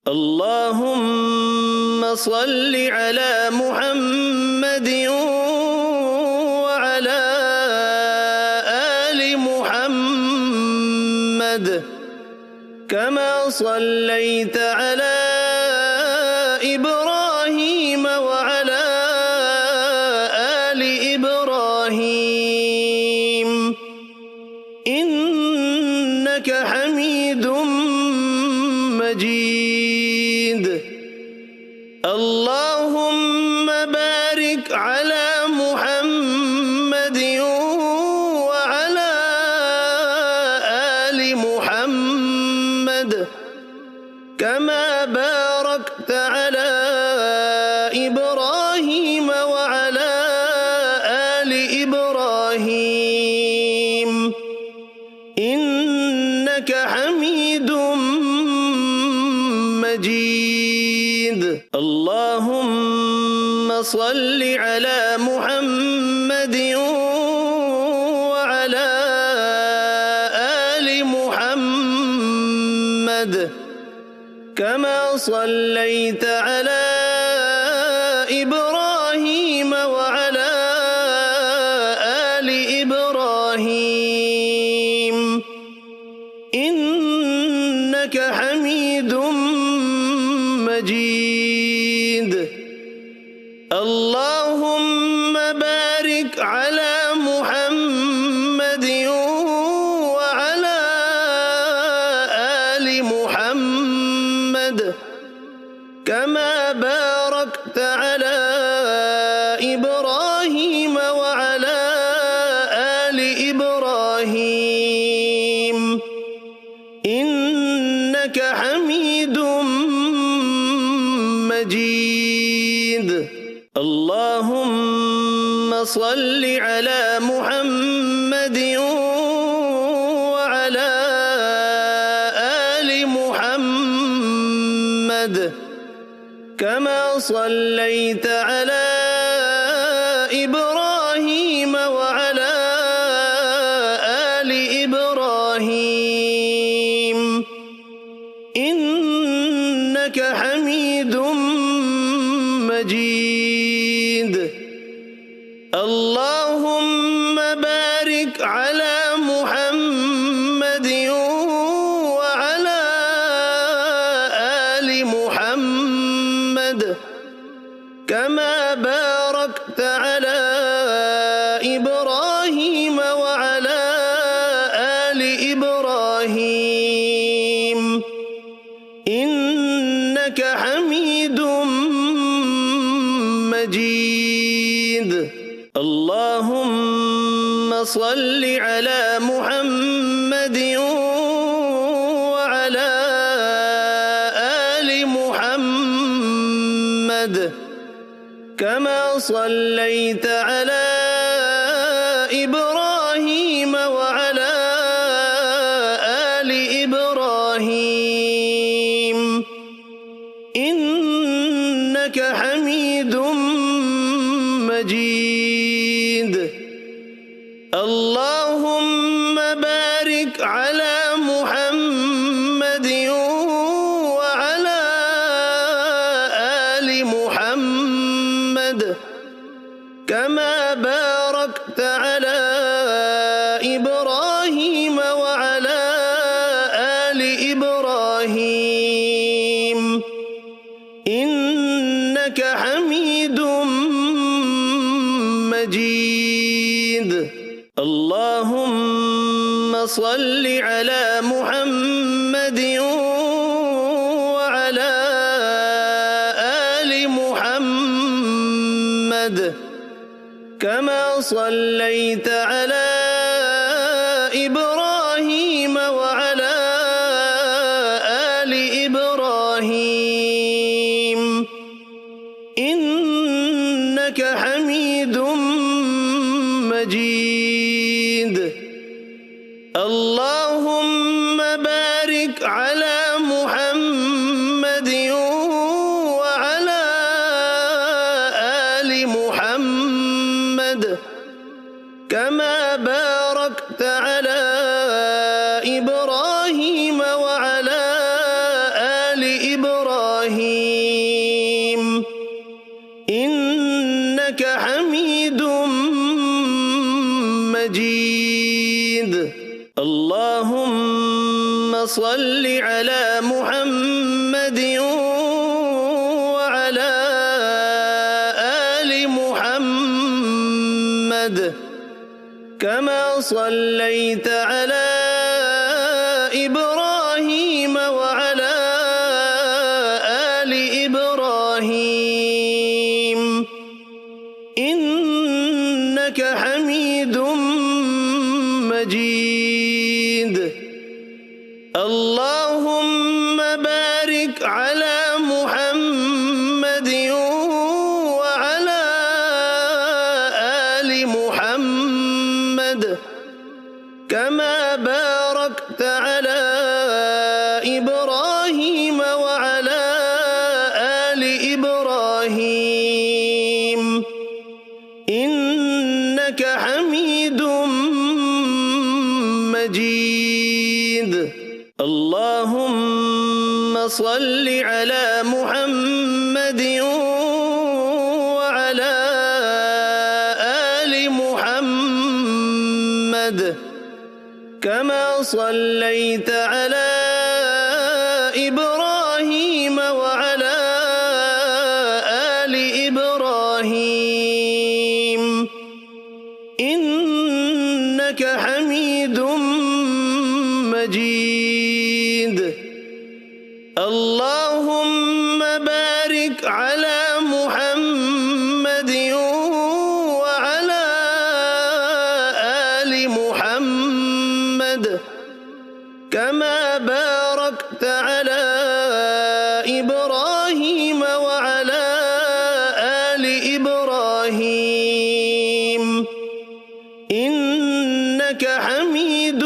اللهم صل على محمد وعلى آل محمد كما صليت على إبراهيم وعلى آل إبراهيم إنك حميد مجيد. اللهم بارك على محمد وعلى آل محمد كما باركت على إبراهيم وعلى آل إبراهيم إنك حميد مجيد. اللهم صل على محمد وعلى آل محمد كما صليت على إبراهيم وعلى آل إبراهيم إنك حميد مجيد. اللهم بارك على محمد وعلى آل محمد كما باركت على إبراهيم وعلى آل إبراهيم إنك حميد مجيد. اللهم صل على محمد وعلى آل محمد كما صليت على إبراهيم وعلى آل إبراهيم إنك حميد مجيد. اللهم بارك على محمد وعلى آل محمد كما باركت على إبراهيم وعلى آل إبراهيم إنك حميد مجيد. اللهم صل على محمد وعلى آل محمد كما صليت على إبراهيم وعلى آل إبراهيم إنك حميد مجيد. اللهم بارك على محمد وعلى آل محمد كما باركت على إبراهيم وعلى آل إبراهيم إنك حميد مجيد. اللهم صل على محمد وعلى آل محمد كما صليت على إبراهيم وعلى آل إبراهيم إنك حميد مجيد. اللهم بارك على محمد وعلى آل محمد كما باركت على إبراهيم وعلى آل إبراهيم إبراهيم إنك حميد مجيد اللهم صل على محمد وعلى آل محمد كما صليت على إبراهيم وعلى آل إبراهيم إنك حميد مجيد اللهم بارك على محمد وعلى آل محمد كما باركت على إبراهيم وعلى آل إبراهيم إنك حميد مجيد اللهم صل على محمد وعلى آل محمد كما صليت على إبراهيم وعلى آل إبراهيم إنك حميد مجيد اللهم بارك على محمد وعلى آل محمد كما باركت على إبراهيم وعلى آل إبراهيم إنك حميد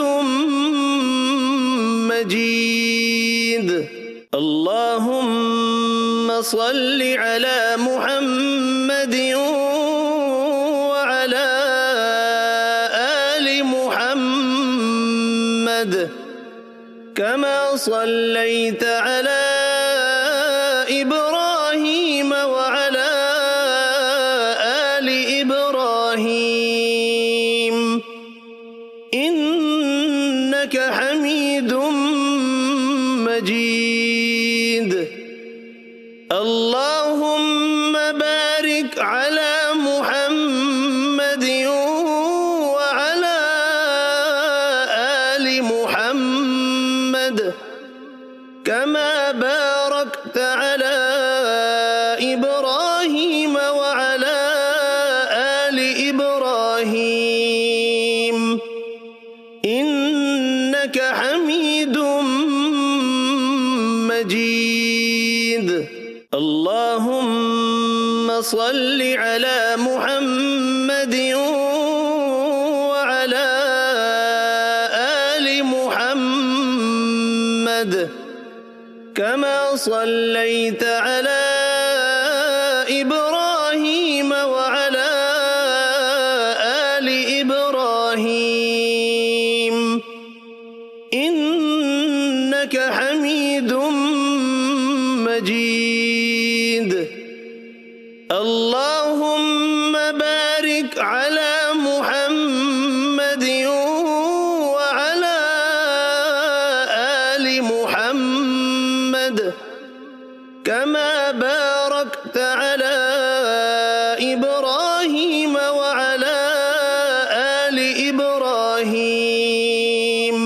مجيد اللهم صل على محمد وعلى آل محمد كما صليت على إبراهيم وعلى آل إبراهيم إنك حميد مجيد اللهم بارك على محمد وعلى آل محمد كما باركت على إبراهيم وعلى آل إبراهيم إنك حميد مجيد اللهم صل على محمد وعلى آل محمد كما صليت على إبراهيم وعلى آل إبراهيم إنك حميد مجيد اللهم بارك على محمد وعلى آل محمد كما باركت على إبراهيم وعلى آل إبراهيم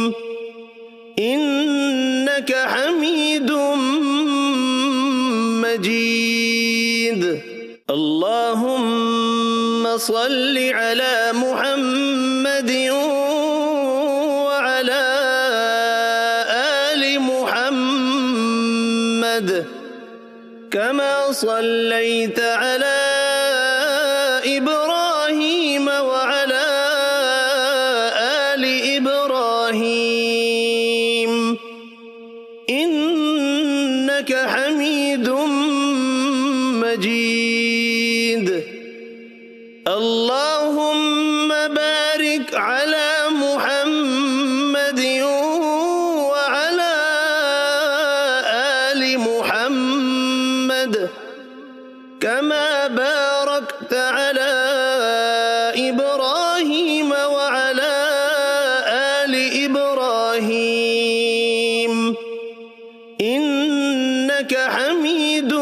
إنك حميد مجيد اللهم صل على محمد وعلى آل محمد كما صليت على إبراهيم وعلى آل إبراهيم إنك حميد مجيد اللهم بارك على محمد وعلى آل محمد محمد كما باركت على إبراهيم وعلى آل إبراهيم إنك حميد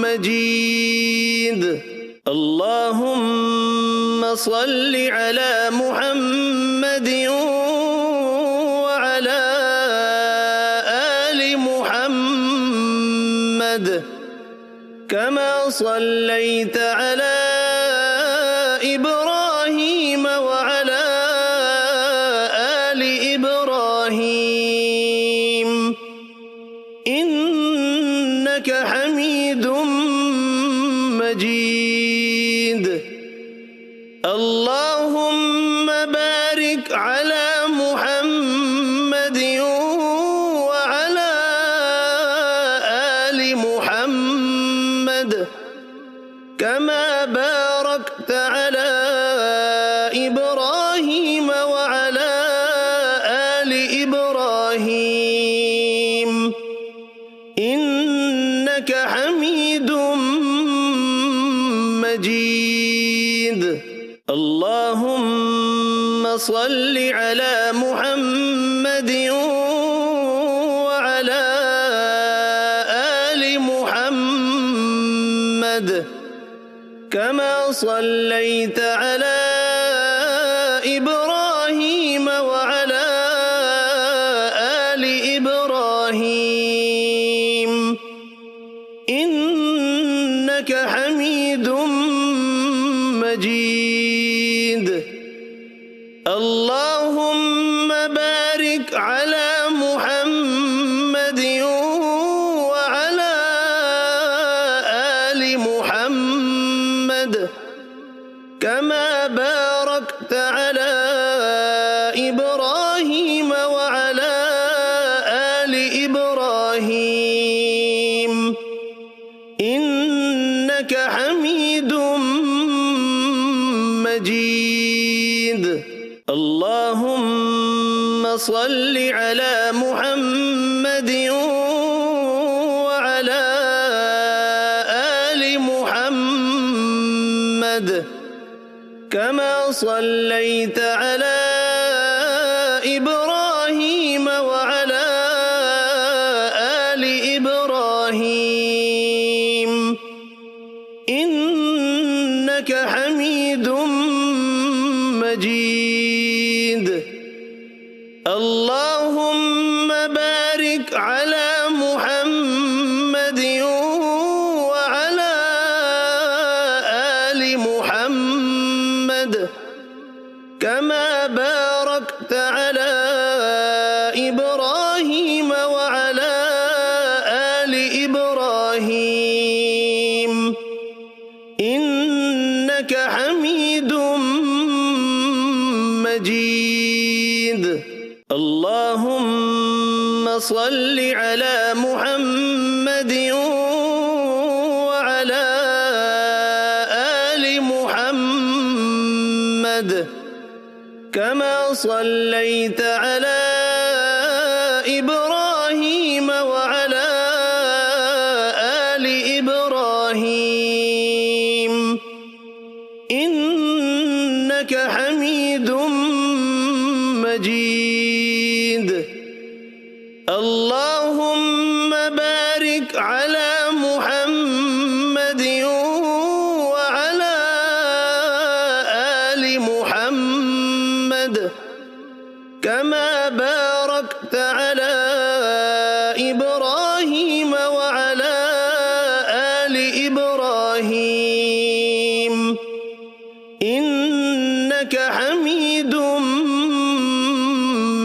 مجيد. اللهم صل على محمد وعلى آل محمد كما صليت على إبراهيم وعلى آل إبراهيم إنك حميد مجيد. اللهم بارك على محمد وعلى آل محمد كما باركت على إبراهيم وعلى آل إبراهيم إنك حميد مجيد. اللهم صل على محمد وعلى آل محمد كما صليت على إبراهيم وعلى آل إبراهيم إنك حميد مجيد. اللهم بارك على محمد وعلى آل محمد كما باركت على إبراهيم وعلى آل إبراهيم إنك حميد مجيد. اللهم صل على محمد وعلى آل محمد كما صليت على إبراهيم وعلى آل إبراهيم إنك حميد مجيد. اللهم بارك على محمد وعلى آل محمد كما باركت على إبراهيم وعلى آل إبراهيم إنك حميد مجيد. اللهم صل على محمد وعلى آل محمد كما صليت على إبراهيم وعلى آل إبراهيم إنك حميد مجيد. اللهم بارك على محمد وعلى آل محمد كما باركت على إبراهيم وعلى آل إبراهيم إنك حميد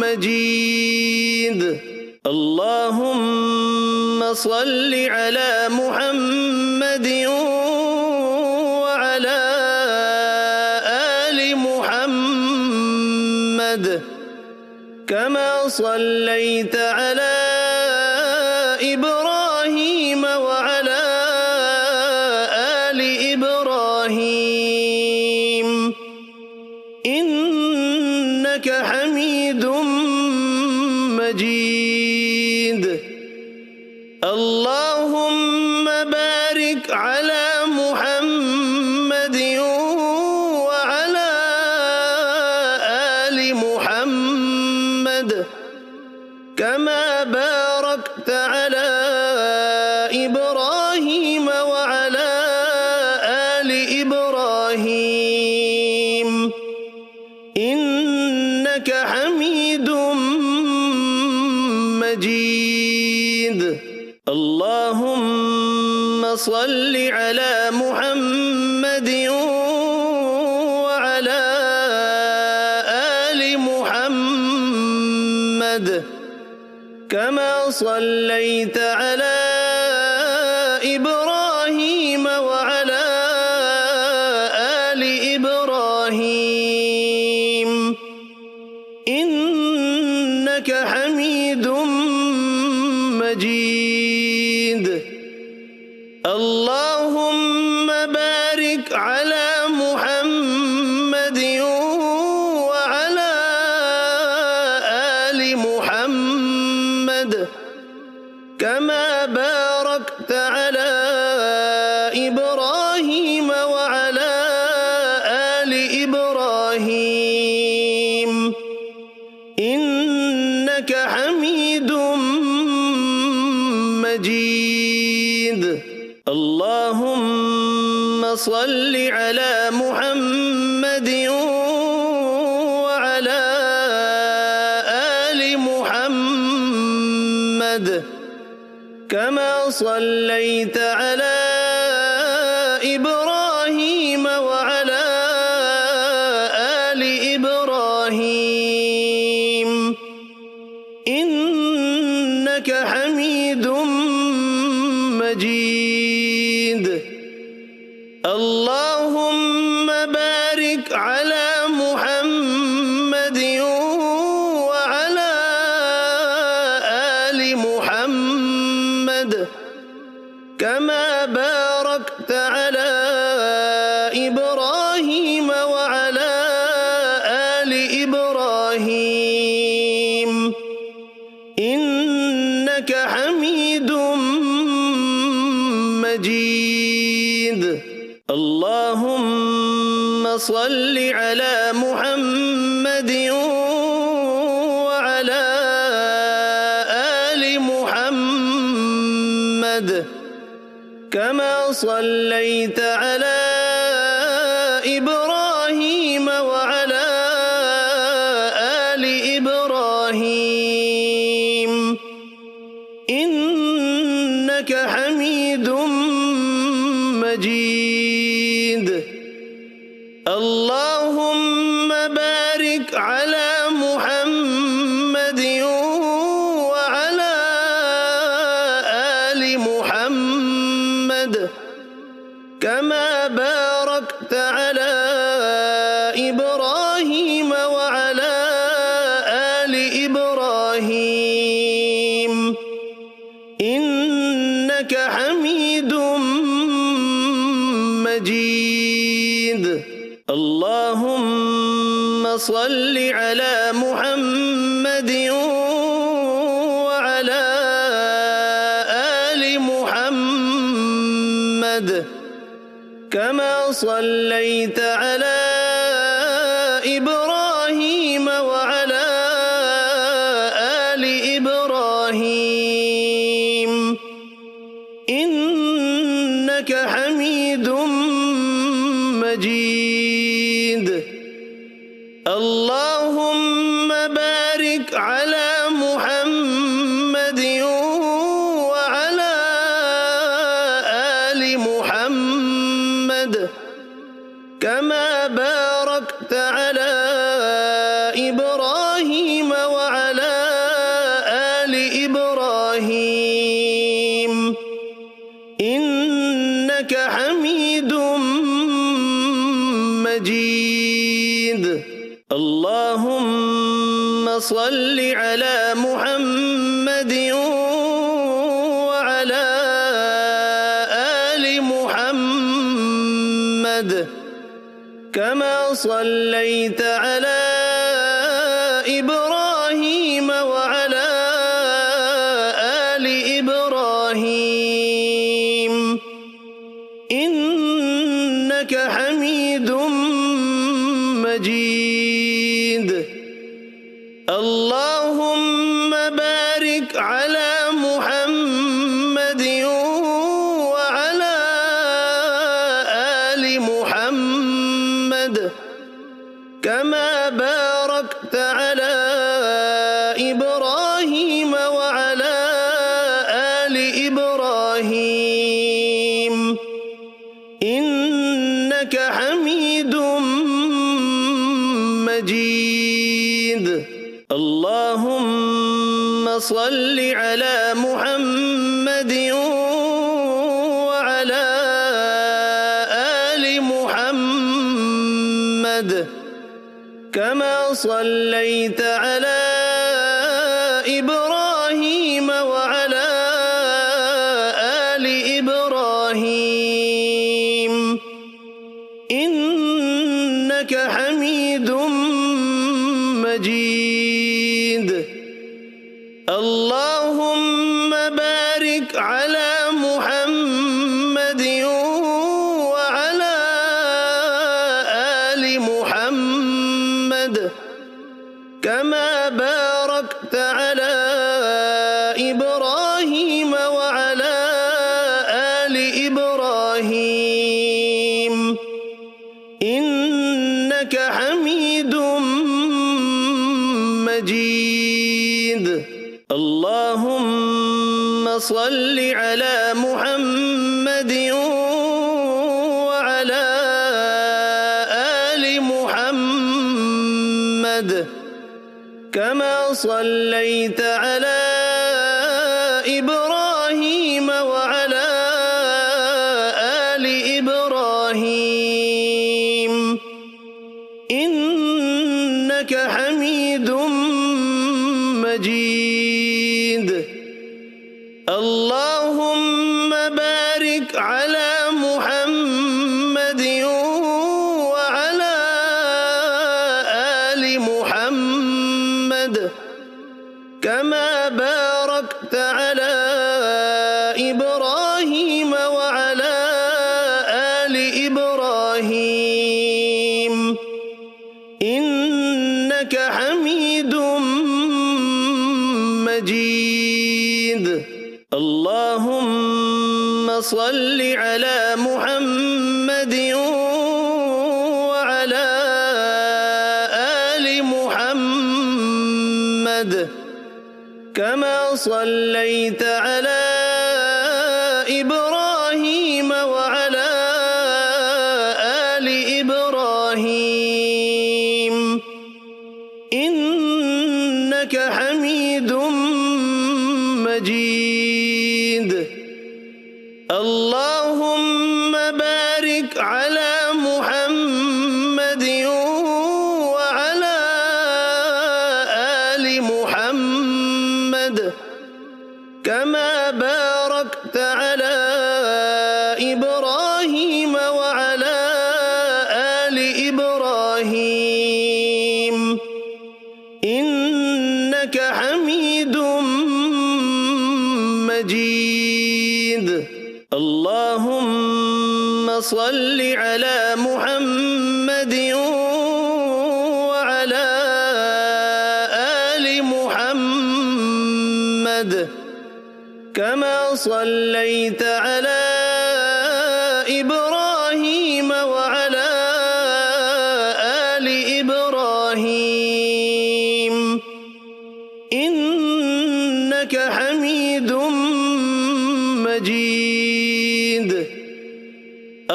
مجيد. اللهم صل على محمد وعلى آل محمد كما صليت على إبراهيم وعلى آل إبراهيم إنك حميد مجيد. الله وبارك على محمد وعلى آل محمد كما باركت على إبراهيم وعلى آل إبراهيم إنك حميد مجيد. اللهم صل على محمد وعلى آل محمد كما صليت على إبراهيم وعلى آل إبراهيم إنك حميد مجيد. اللهم بارك على محمد وعلى آل محمد كما باركت على إبراهيم وعلى آل إبراهيم إنك حميد مجيد. اللهم صل على محمد وعلى آل محمد كما صليت على إبراهيم وعلى آل إبراهيم إنك حميد مجيد. اللهم بارك على محمد وعلى آل محمد كما باركت على إبراهيم وعلى آل إبراهيم إنك حميد مجيد. اللهم صل على محمد وعلى آل محمد كما صليت على إبراهيم وعلى آل إبراهيم إنك حميد مجيد. اللهم بارك على محمد وعلى آل محمد كما باركت على إبراهيم وعلى آل إبراهيم إنك حميد مجيد. اللهم صل على محمد وعلى آل محمد كما صليت على إبراهيم وعلى آل إبراهيم إنك حميد مجيد. اللهم بارك على محمد وعلى آل محمد كما باركت على إبراهيم وعلى آل إبراهيم إنك حميد مجيد. اللهم صل على محمد وعلى آل محمد كما صليت على إبراهيم وعلى آل إبراهيم إنك حميد مجيد. اللهم بارك على محمد وعلى آل محمد كما باركت على إبراهيم وعلى آل إبراهيم إنك حميد مجيد. اللهم صل على محمد وعلى آل محمد كما صليت على إبراهيم وعلى آل إبراهيم إنك حميد مجيد. اللهم بارك على محمد وعلى آل محمد كما باركت على إبراهيم وعلى آل إبراهيم إنك حميد مجيد. اللهم صل على محمد وعلى آل محمد كما صليت على إبراهيم وعلى آل إبراهيم إنك حميد مجيد. اللهم بارك على محمد وعلى آل محمد كما باركت على إبراهيم وعلى آل إبراهيم إنك حميد مجيد. اللهم صل على محمد وعلى آل محمد كما صليت على إبراهيم وعلى آل إبراهيم إنك حميد مجيد. اللهم بارك على محمد وعلى آل محمد كما باركت على إبراهيم وعلى آل إبراهيم إنك حميد مجيد. اللهم صل على محمد وعلى آل محمد كما صليت على إبراهيم وعلى آل إبراهيم إنك حميد مجيد.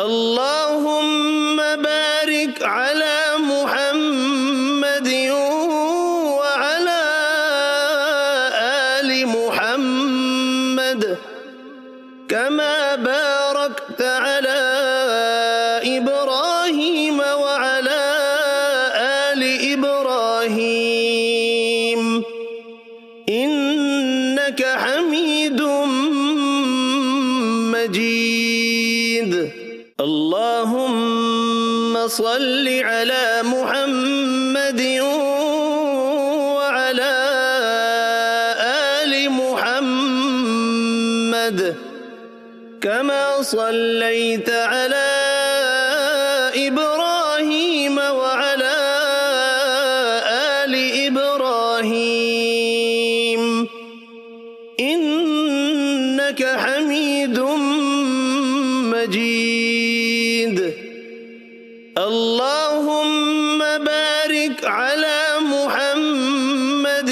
اللهم بارك على محمد وعلى آل محمد كما باركت على إبراهيم وعلى آل إبراهيم إنك حميد مجيد. اللهم صل على محمد وعلى آل محمد كما صليت على إبراهيم وعلى آل إبراهيم إنك حميد مجيد. اللهم بارك على محمد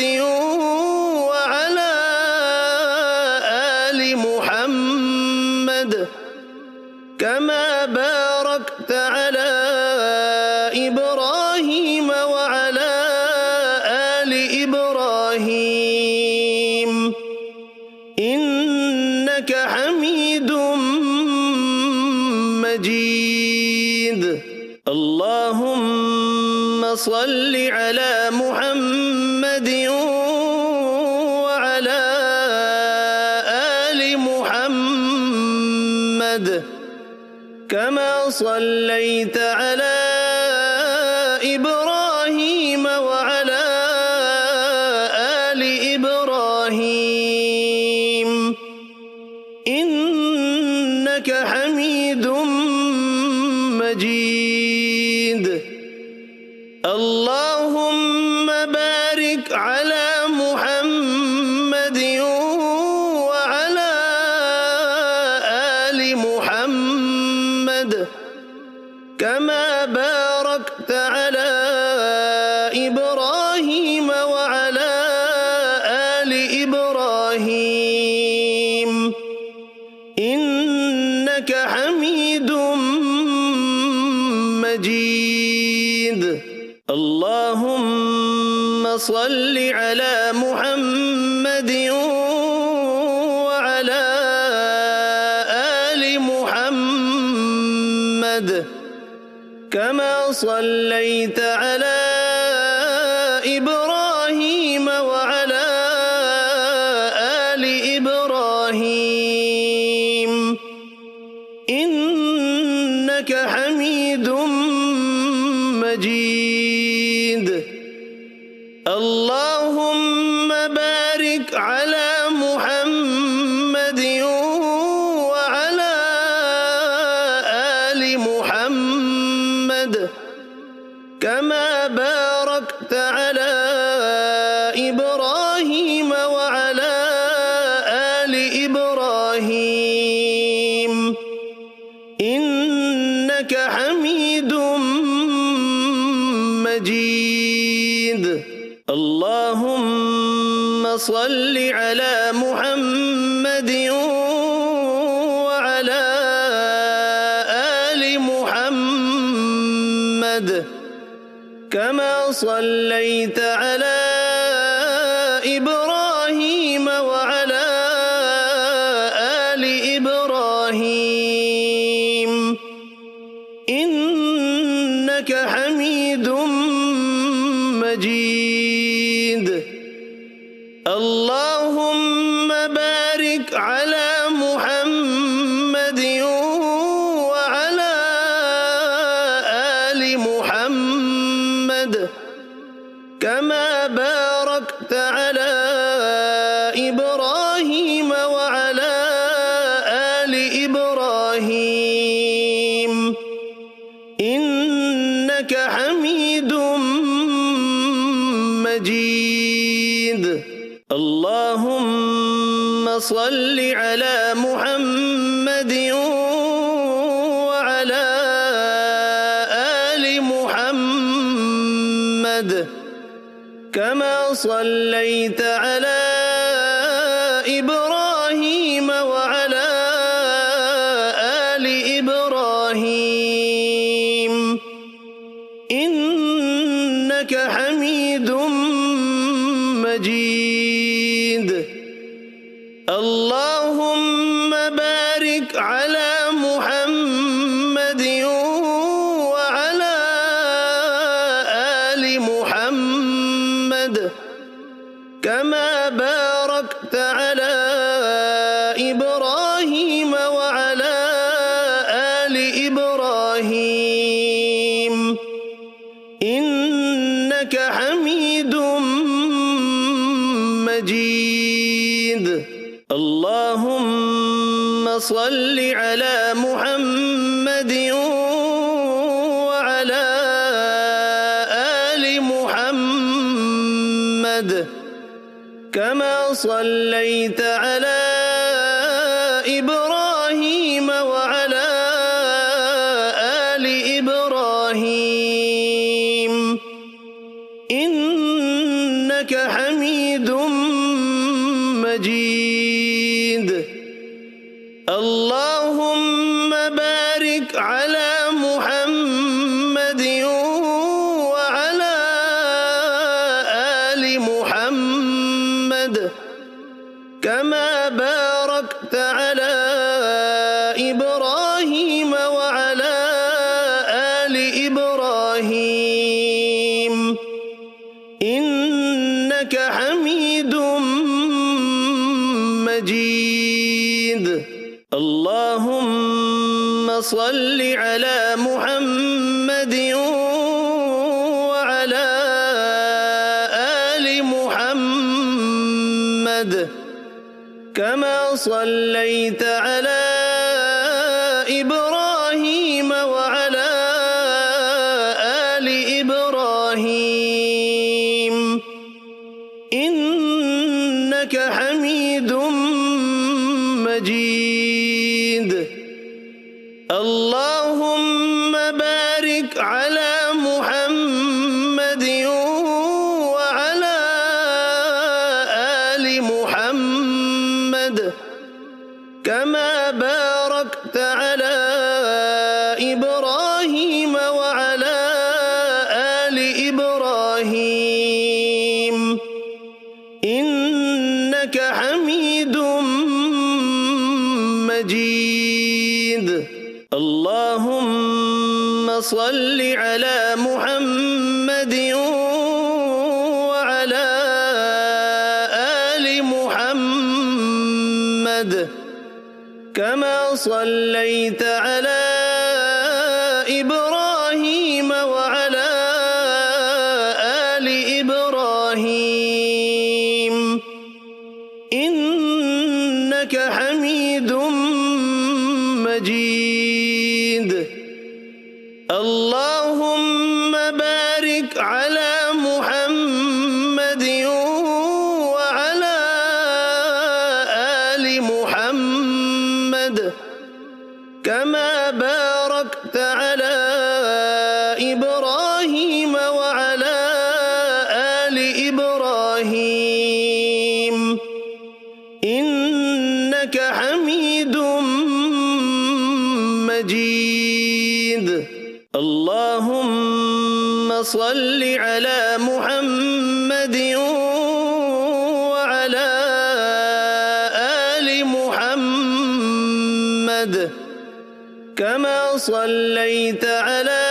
وعلى آل محمد كما باركت على إبراهيم وعلى آل إبراهيم إنك حميد مجيد. اللهم صل على محمد وعلى آل محمد كما صليت على إبراهيم وعلى آل إبراهيم إنك حميد مجيد. اللهم بارك على محمد وعلى آل محمد كما باركت على إبراهيم وعلى آل إبراهيم إنك حميد مجيد. اللهم صل على محمد وعلى آل محمد كما صليت على إبراهيم وعلى آل إبراهيم إنك حميد مجيد. اللهم بارك على محمد وعلى آل محمد كما باركت على إبراهيم وعلى آل إبراهيم إنك حميد مجيد. اللهم صل على محمد وعلى آل محمد كما صليت على إبراهيم وعلى آل إبراهيم إنك حميد مجيد. اللهم بارك على محمد وعلى آل محمد كما باركت على إبراهيم وعلى آل إبراهيم إنك حميد مجيد. اللهم صل على محمد وعلى آل محمد كما صليت على إبراهيم وعلى آل إبراهيم إنك حميد مجيد. اللهم بارك على محمد وعلى آل محمد كما باركت على إبراهيم وعلى آل إبراهيم إنك حميد مجيد. اللهم صل على محمد صليت على إبراهيم وعلى آل إبراهيم إنك حميد مجيد. اللهم بارك على محمد وعلى آل محمد كما باركت على إبراهيم وعلى آل إبراهيم إنك حميد مجيد. اللهم صل على محمد وعلى آل محمد كما صليت على إبراهيم وعلى آل إبراهيم إنك حميد مجيد. اللهم بارك على محمد وعلى آل محمد كما باركت على إبراهيم وعلى آل إبراهيم إنك حميد مجيد. اللهم صل على محمد وعلى آل محمد كما صليت على إبراهيم وعلى آل إبراهيم إنك حميد مجيد. اللهم بارك على محمد وعلى آل محمد كما باركت على إبراهيم وعلى آل إبراهيم إنك حميد مجيد. اللهم صل على محمد وعلى آل محمد كما صليت على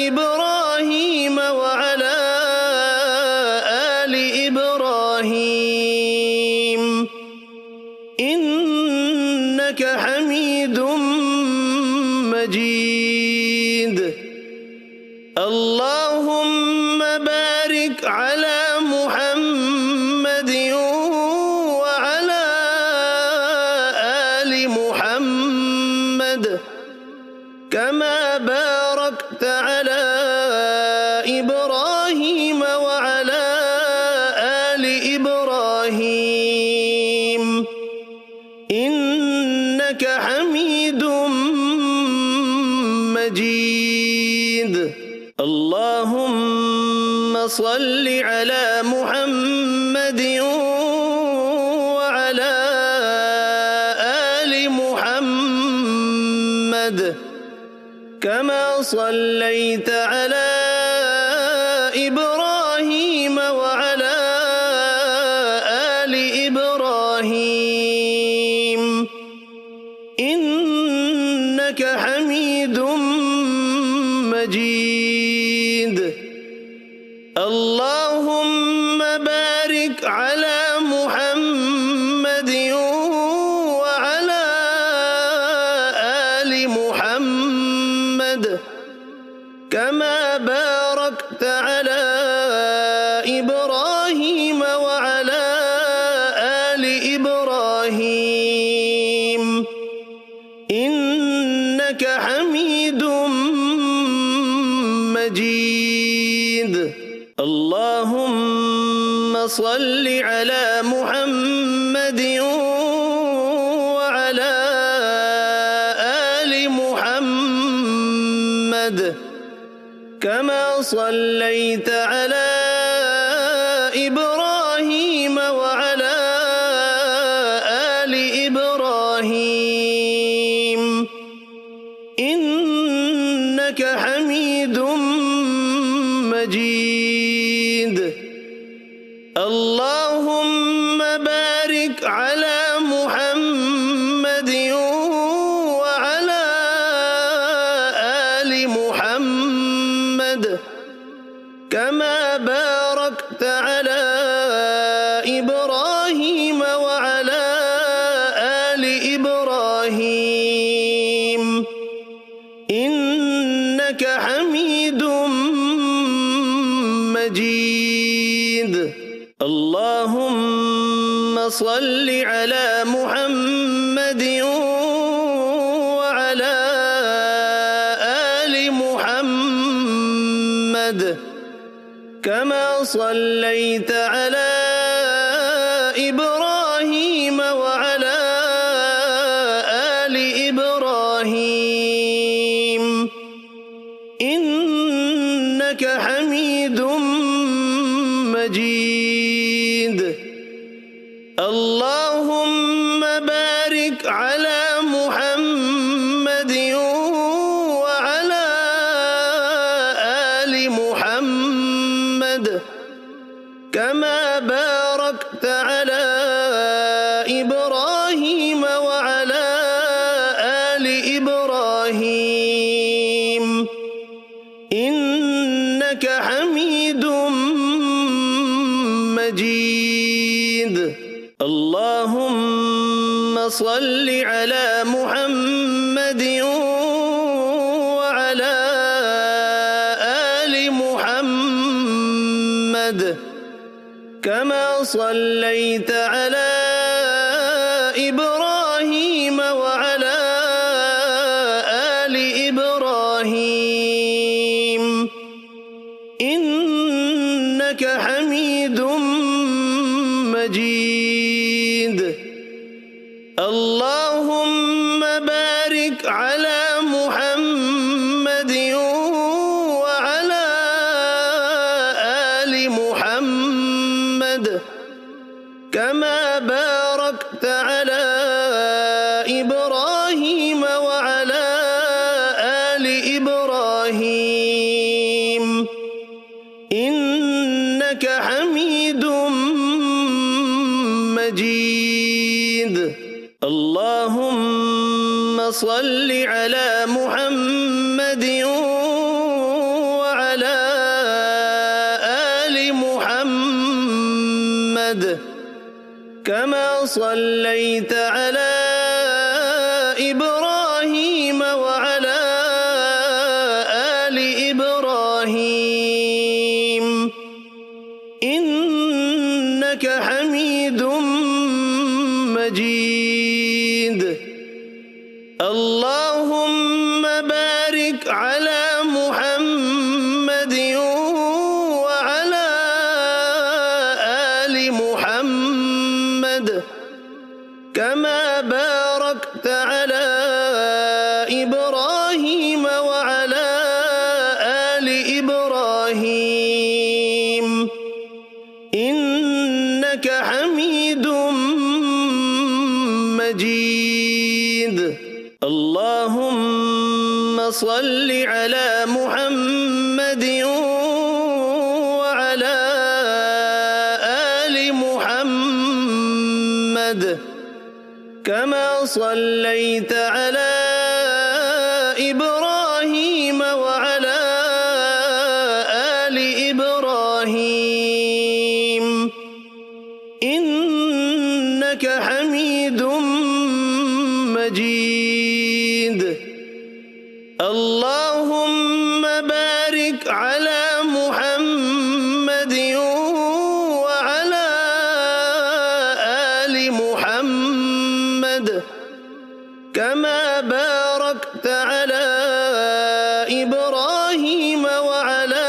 إبراهيم وعلى آل إبراهيم إنك حميد مجيد. اللهم بارك على محمد وعلى آل محمد كما باركت على إبراهيم وعلى آل إبراهيم إنك حميد مجيد. اللهم صل على محمد وعلى آل محمد كما صليت على إبراهيم وعلى آل إبراهيم إنك حميد مجيد. اللهم بارك على محمد وعلى آل محمد كما باركت على إبراهيم وعلى آل إبراهيم إنك حميد مجيد. اللهم صل على محمد وعلى آل محمد كما صليت على إبراهيم وعلى آل إبراهيم إنك حميد مجيد. اللهم بارك على محمد وعلى آل محمد كما باركت على إبراهيم وعلى آل إبراهيم إنك حميد مجيد. اللهم صل على محمد وعلى آل محمد كما صليت على إبراهيم وعلى آل إبراهيم إنك حميد مجيد. اللهم بارك على محمد وعلى آل محمد كما باركت على إبراهيم وعلى آل إبراهيم إنك حميد مجيد. اللهم صل على محمد وعلى آل محمد كما صليت على إبراهيم وعلى آل إبراهيم إنك حميد مجيد. اللهم بارك على محمد وعلى آل محمد كما باركت على إبراهيم وعلى آل إبراهيم إنك حميد مجيد. اللهم صل على محمد وعلى آل محمد كما صليت على إبراهيم وعلى آل إبراهيم إنك حميد مجيد. اللهم بارك على محمد وعلى آل محمد كما باركت على إبراهيم وعلى آل إبراهيم إنك حميد مجيد. اللهم صل على محمد وعلى آل محمد كما صليت على إبراهيم وعلى آل إبراهيم إنك حميد مجيد. اللهم بارك على محمد وعلى آل محمد كما باركت على إبراهيم وعلى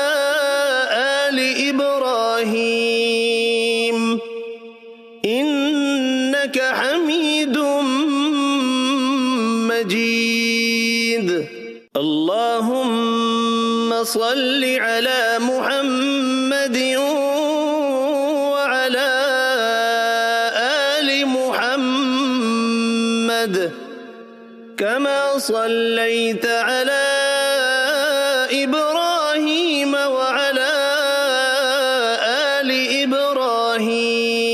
آل إبراهيم مجيد اللهم صل على محمد وعلى آل محمد كما صليت على إبراهيم وعلى آل إبراهيم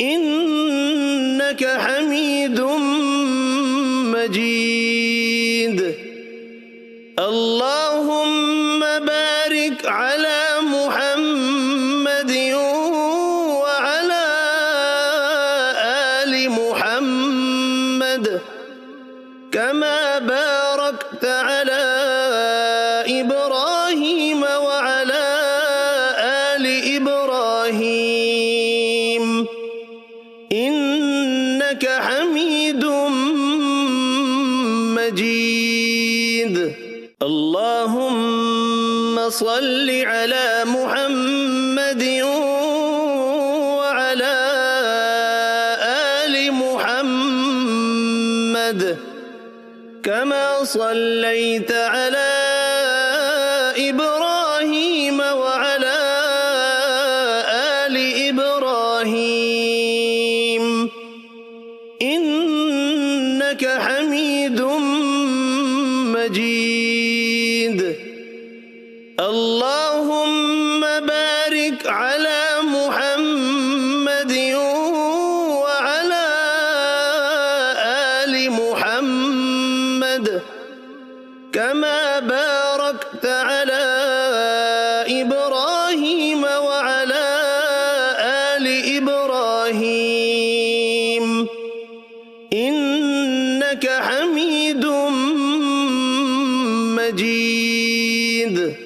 إنك حميد مجيد اللهم بارك على محمد وعلى آل محمد كما باركت على إبراهيم وعلى آل إبراهيم إنك حميد مجيد اللهم صل على محمد وعلى آل محمد كما صليت على إبراهيم وعلى آل إبراهيم إنك حميد مجيد اللهم بارك على محمد وعلى آل محمد كما باركت على إبراهيم وعلى آل إبراهيم إنك حميد مجيد